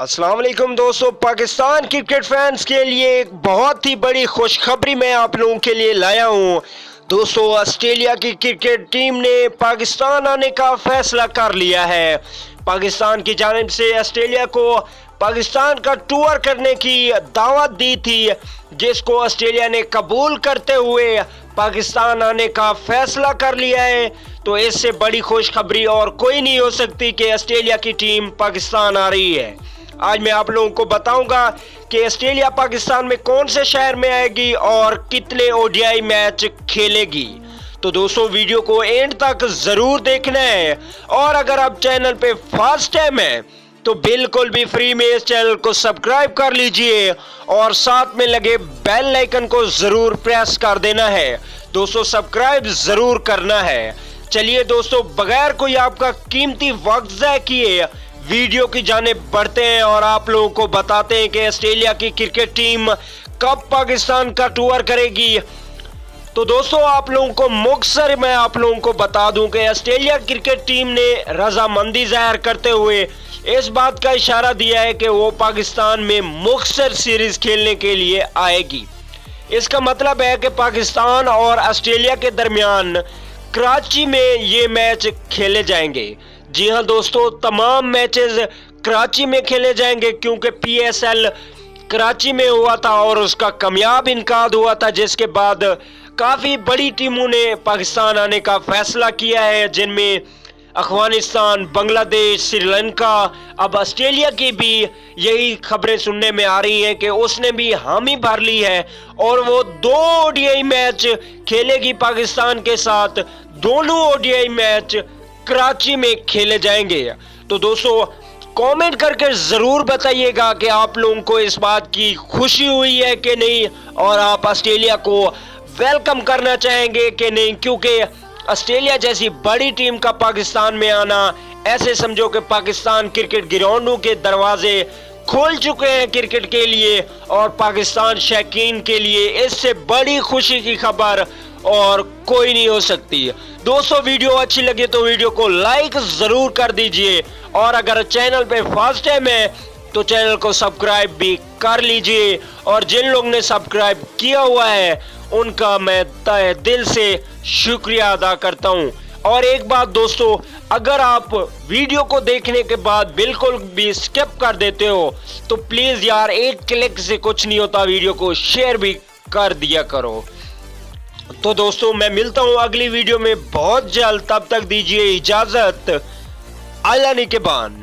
अस्सलाम वालेकुम दोस्तों, पाकिस्तान क्रिकेट फैंस के लिए एक बहुत ही बड़ी खुशखबरी मैं आप लोगों के लिए लाया हूं। दोस्तों, ऑस्ट्रेलिया की क्रिकेट टीम ने पाकिस्तान आने का फैसला कर लिया है। पाकिस्तान की जानिब से ऑस्ट्रेलिया को पाकिस्तान का टूर करने की दावत दी थी, जिसको ऑस्ट्रेलिया ने कबूल करते हुए पाकिस्तान आने का फैसला कर लिया है। तो इससे बड़ी खुशखबरी और कोई नहीं हो सकती कि ऑस्ट्रेलिया की टीम पाकिस्तान आ रही है। आज मैं आप लोगों को बताऊंगा कि ऑस्ट्रेलिया पाकिस्तान में कौन से शहर में आएगी और कितने ओडीआई मैच खेलेगी। तो दोस्तों, वीडियो को एंड तक जरूर देखना है और अगर आप चैनल पे फर्स्ट टाइम है तो बिल्कुल भी फ्री में इस चैनल को सब्सक्राइब कर लीजिए और साथ में लगे बेल आइकन को जरूर प्रेस कर देना है। दोस्तों, सब्सक्राइब जरूर करना है। चलिए दोस्तों, बगैर कोई आपका कीमती वक्त ज़ाया किए वीडियो की जानिब बढ़ते हैं और आप लोगों को बताते हैं कि ऑस्ट्रेलिया की क्रिकेट टीम कब पाकिस्तान का टूर करेगी। तो दोस्तों, आप लोगों को मुख्तसर मैं आप लोगों को बता दूं कि ऑस्ट्रेलिया क्रिकेट टीम ने रजामंदी जाहिर करते हुए इस बात का इशारा दिया है कि वो पाकिस्तान में मुख्तसर सीरीज खेलने के लिए आएगी। इसका मतलब है कि पाकिस्तान और ऑस्ट्रेलिया के दरमियान कराची में ये मैच खेले जाएंगे। जी हाँ दोस्तों, तमाम मैचेस कराची में खेले जाएंगे क्योंकि पीएसएल कराची में हुआ था और उसका कामयाब इनकाद हुआ था, जिसके बाद काफ़ी बड़ी टीमों ने पाकिस्तान आने का फैसला किया है, जिनमें अफगानिस्तान, बांग्लादेश, श्रीलंका। अब ऑस्ट्रेलिया की भी यही खबरें सुनने में आ रही हैं कि उसने भी हामी भर ली है और वो 2 ओडीआई मैच खेलेगी पाकिस्तान के साथ। दोनों ओडीआई मैच कराची में खेले जाएंगे। तो दोस्तों, कमेंट करके जरूर बताइएगा कि आप लोगों को इस बात की खुशी हुई है कि नहीं और आप ऑस्ट्रेलिया को वेलकम करना चाहेंगे कि नहीं, क्योंकि ऑस्ट्रेलिया जैसी बड़ी टीम का पाकिस्तान में आना, ऐसे समझो कि पाकिस्तान क्रिकेट ग्राउंडों के दरवाजे खोल चुके हैं क्रिकेट के लिए और पाकिस्तान शौकीन के लिए इससे बड़ी खुशी की खबर और कोई नहीं हो सकती। दोस्तों, वीडियो अच्छी लगे तो वीडियो को लाइक जरूर कर दीजिए और अगर चैनल पे फर्स्ट टाइम है तो चैनल को सब्सक्राइब भी कर लीजिए और जिन लोग ने सब्सक्राइब किया हुआ है उनका मैं तहे दिल से शुक्रिया अदा करता हूं। और एक बात दोस्तों, अगर आप वीडियो को देखने के बाद बिल्कुल भी स्किप कर देते हो तो प्लीज यार, एक क्लिक से कुछ नहीं होता, वीडियो को शेयर भी कर दिया करो। तो दोस्तों, मैं मिलता हूं अगली वीडियो में बहुत जल्द, तब तक दीजिए इजाजत। अल्लाह निगहबान।